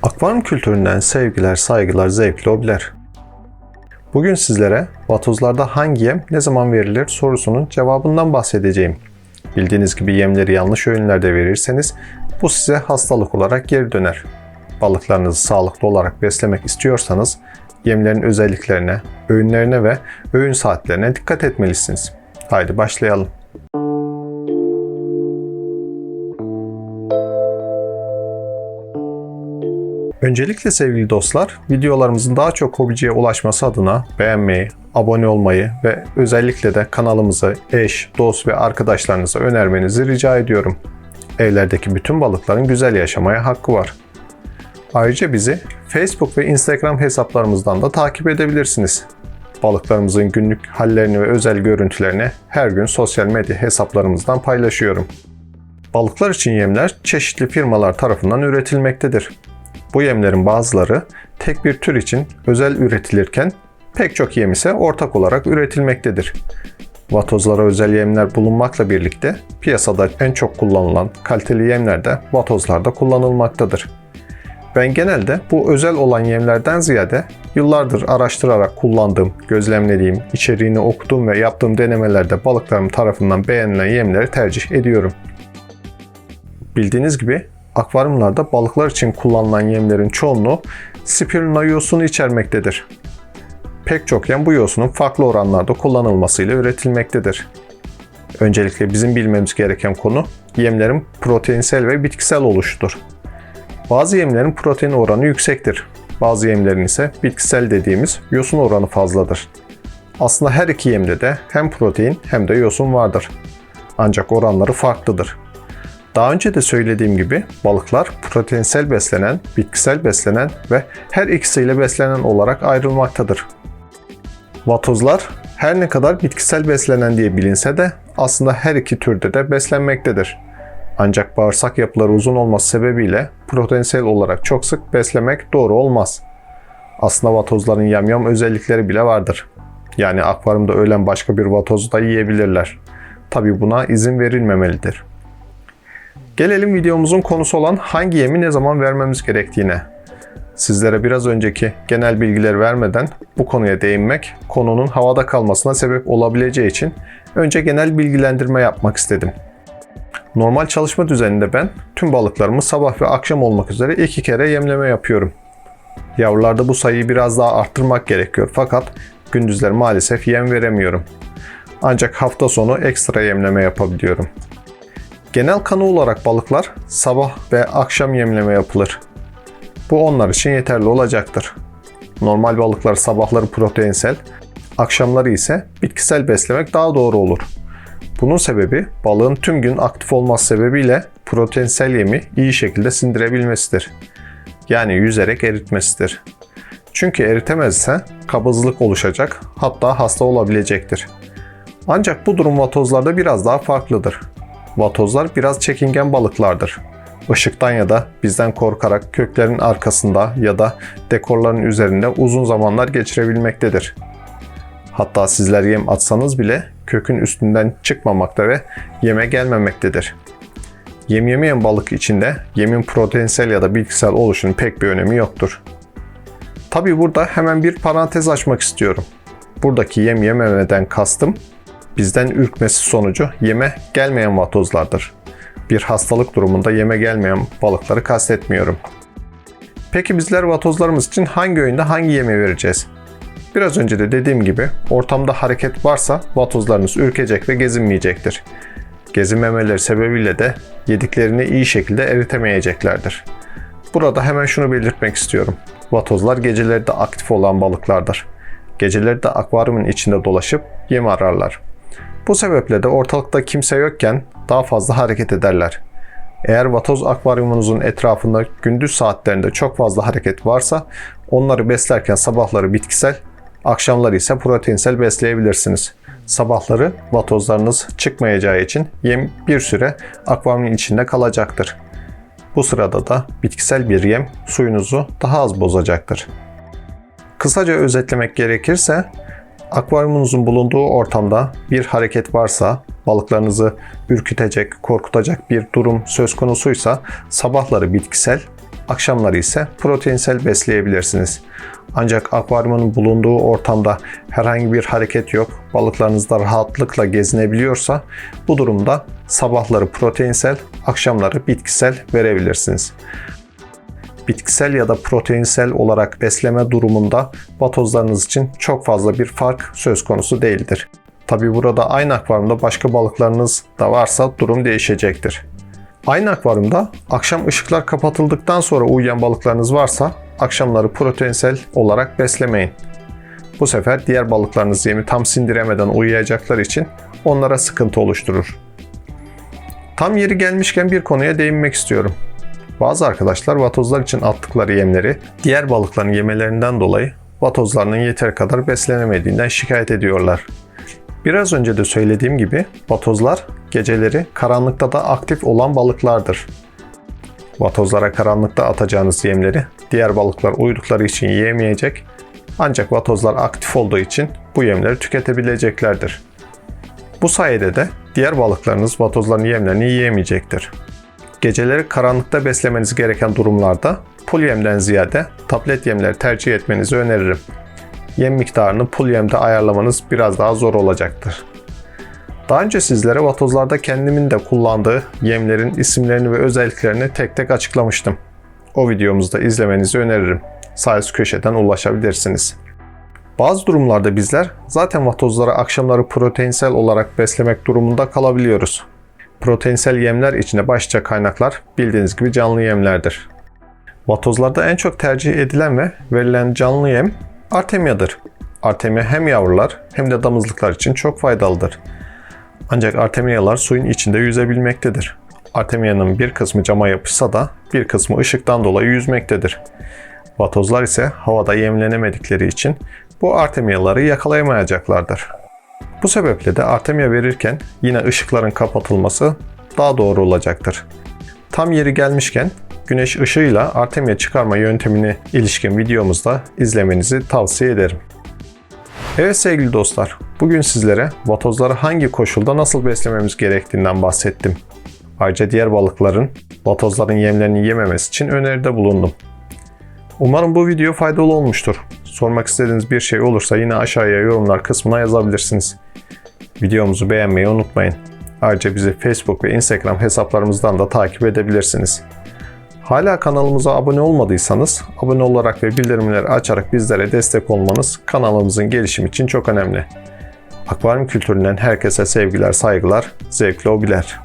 Akvaryum kültüründen sevgiler, saygılar, zevkli hobiler. Bugün sizlere vatozlarda hangi yem ne zaman verilir sorusunun cevabından bahsedeceğim. Bildiğiniz gibi yemleri yanlış öğünlerde verirseniz bu size hastalık olarak geri döner. Balıklarınızı sağlıklı olarak beslemek istiyorsanız yemlerin özelliklerine, öğünlerine ve öğün saatlerine dikkat etmelisiniz. Haydi başlayalım. Öncelikle sevgili dostlar, videolarımızın daha çok hobiciye ulaşması adına beğenmeyi, abone olmayı ve özellikle de kanalımızı eş, dost ve arkadaşlarınıza önermenizi rica ediyorum. Evlerdeki bütün balıkların güzel yaşamaya hakkı var. Ayrıca bizi Facebook ve Instagram hesaplarımızdan da takip edebilirsiniz. Balıklarımızın günlük hallerini ve özel görüntülerini her gün sosyal medya hesaplarımızdan paylaşıyorum. Balıklar için yemler çeşitli firmalar tarafından üretilmektedir. Bu yemlerin bazıları tek bir tür için özel üretilirken pek çok yem ise ortak olarak üretilmektedir. Vatozlara özel yemler bulunmakla birlikte piyasada en çok kullanılan kaliteli yemler de vatozlarda kullanılmaktadır. Ben genelde bu özel olan yemlerden ziyade yıllardır araştırarak kullandığım, gözlemlediğim, içeriğini okuduğum ve yaptığım denemelerde balıklarım tarafından beğenilen yemleri tercih ediyorum. Bildiğiniz gibi akvaryumlarda balıklar için kullanılan yemlerin çoğunluğu spirulina yosunu içermektedir. Pek çok yem bu yosunun farklı oranlarda kullanılmasıyla üretilmektedir. Öncelikle bizim bilmemiz gereken konu yemlerin proteinsel ve bitkisel oluşudur. Bazı yemlerin protein oranı yüksektir. Bazı yemlerin ise bitkisel dediğimiz yosun oranı fazladır. Aslında her iki yemde de hem protein hem de yosun vardır. Ancak oranları farklıdır. Daha önce de söylediğim gibi balıklar proteinsel beslenen, bitkisel beslenen ve her ikisiyle beslenen olarak ayrılmaktadır. Vatozlar her ne kadar bitkisel beslenen diye bilinse de aslında her iki türde de beslenmektedir. Ancak bağırsak yapıları uzun olması sebebiyle proteinsel olarak çok sık beslemek doğru olmaz. Aslında vatozların yamyam özellikleri bile vardır. Yani akvaryumda ölen başka bir vatozu da yiyebilirler. Tabi buna izin verilmemelidir. Gelelim videomuzun konusu olan hangi yemi ne zaman vermemiz gerektiğine. Sizlere biraz önceki genel bilgileri vermeden bu konuya değinmek, konunun havada kalmasına sebep olabileceği için önce genel bilgilendirme yapmak istedim. Normal çalışma düzeninde ben tüm balıklarımı sabah ve akşam olmak üzere 2 kere yemleme yapıyorum. Yavrularda bu sayıyı biraz daha arttırmak gerekiyor fakat gündüzleri maalesef yem veremiyorum. Ancak hafta sonu ekstra yemleme yapabiliyorum. Genel kanı olarak balıklar sabah ve akşam yemleme yapılır. Bu onlar için yeterli olacaktır. Normal balıklar sabahları proteinsel, akşamları ise bitkisel beslemek daha doğru olur. Bunun sebebi balığın tüm gün aktif olması sebebiyle proteinsel yemi iyi şekilde sindirebilmesidir. Yani yüzerek eritmesidir. Çünkü eritemezse kabızlık oluşacak, hatta hasta olabilecektir. Ancak bu durum vatozlarda biraz daha farklıdır. Vatozlar biraz çekingen balıklardır. Işıktan ya da bizden korkarak köklerin arkasında ya da dekorların üzerinde uzun zamanlar geçirebilmektedir. Hatta sizler yem atsanız bile kökün üstünden çıkmamakta ve yeme gelmemektedir. Yem yemeyen balık içinde yemin proteinsel ya da bitkisel oluşunun pek bir önemi yoktur. Tabi burada hemen bir parantez açmak istiyorum. Buradaki yem yememeden kastım bizden ürkmesi sonucu yeme gelmeyen vatozlardır. Bir hastalık durumunda yeme gelmeyen balıkları kastetmiyorum. Peki bizler vatozlarımız için hangi öğünde hangi yemi vereceğiz? Biraz önce de dediğim gibi ortamda hareket varsa vatozlarınız ürkecek ve gezinmeyecektir. Gezinmemeleri sebebiyle de yediklerini iyi şekilde eritemeyeceklerdir. Burada hemen şunu belirtmek istiyorum. Vatozlar geceleri de aktif olan balıklardır. Geceleri de akvaryumun içinde dolaşıp yem ararlar. Bu sebeple de ortalıkta kimse yokken daha fazla hareket ederler. Eğer vatoz akvaryumunuzun etrafında gündüz saatlerinde çok fazla hareket varsa onları beslerken sabahları bitkisel, akşamları ise proteinsel besleyebilirsiniz. Sabahları vatozlarınız çıkmayacağı için yem bir süre akvaryumun içinde kalacaktır. Bu sırada da bitkisel bir yem suyunuzu daha az bozacaktır. Kısaca özetlemek gerekirse akvaryumunuzun bulunduğu ortamda bir hareket varsa, balıklarınızı ürkütecek, korkutacak bir durum söz konusuysa sabahları bitkisel, akşamları ise proteinsel besleyebilirsiniz. Ancak akvaryumun bulunduğu ortamda herhangi bir hareket yok, balıklarınız da rahatlıkla gezinebiliyorsa bu durumda sabahları proteinsel, akşamları bitkisel verebilirsiniz. Bitkisel ya da proteinsel olarak besleme durumunda vatozlarınız için çok fazla bir fark söz konusu değildir. Tabi burada aynı akvaryumda başka balıklarınız da varsa durum değişecektir. Aynı akvaryumda akşam ışıklar kapatıldıktan sonra uyuyan balıklarınız varsa akşamları proteinsel olarak beslemeyin. Bu sefer diğer balıklarınız yemi tam sindiremeden uyuyacaklar için onlara sıkıntı oluşturur. Tam yeri gelmişken bir konuya değinmek istiyorum. Bazı arkadaşlar vatozlar için attıkları yemleri diğer balıkların yemelerinden dolayı vatozlarının yeteri kadar beslenemediğinden şikayet ediyorlar. Biraz önce de söylediğim gibi vatozlar geceleri karanlıkta da aktif olan balıklardır. Vatozlara karanlıkta atacağınız yemleri diğer balıklar uyudukları için yiyemeyecek, ancak vatozlar aktif olduğu için bu yemleri tüketebileceklerdir. Bu sayede de diğer balıklarınız vatozların yemlerini yiyemeyecektir. Geceleri karanlıkta beslemeniz gereken durumlarda pul yemden ziyade tablet yemleri tercih etmenizi öneririm. Yem miktarını pul yemde ayarlamanız biraz daha zor olacaktır. Daha önce sizlere vatozlarda kendimin de kullandığı yemlerin isimlerini ve özelliklerini tek tek açıklamıştım. O videomuzu da izlemenizi öneririm. Sağ üst köşeden ulaşabilirsiniz. Bazı durumlarda bizler zaten vatozları akşamları proteinsel olarak beslemek durumunda kalabiliyoruz. Proteinsel yemler içinde başlıca kaynaklar bildiğiniz gibi canlı yemlerdir. Vatozlarda en çok tercih edilen ve verilen canlı yem Artemia'dır. Artemia hem yavrular hem de damızlıklar için çok faydalıdır. Ancak Artemia'lar suyun içinde yüzebilmektedir. Artemia'nın bir kısmı cama yapışsa da bir kısmı ışıktan dolayı yüzmektedir. Vatozlar ise havada yemlenemedikleri için bu Artemia'ları yakalayamayacaklardır. Bu sebeple de Artemia verirken yine ışıkların kapatılması daha doğru olacaktır. Tam yeri gelmişken güneş ışığıyla Artemia çıkarma yöntemine ilişkin videomuzda izlemenizi tavsiye ederim. Evet sevgili dostlar, bugün sizlere vatozları hangi koşulda nasıl beslememiz gerektiğinden bahsettim. Ayrıca diğer balıkların vatozların yemlerini yememesi için öneride bulundum. Umarım bu video faydalı olmuştur. Sormak istediğiniz bir şey olursa yine aşağıya yorumlar kısmına yazabilirsiniz. Videomuzu beğenmeyi unutmayın. Ayrıca bizi Facebook ve Instagram hesaplarımızdan da takip edebilirsiniz. Hala kanalımıza abone olmadıysanız abone olarak ve bildirimleri açarak bizlere destek olmanız kanalımızın gelişimi için çok önemli. Akvaryum kültüründen herkese sevgiler, saygılar, zevkli hobiler.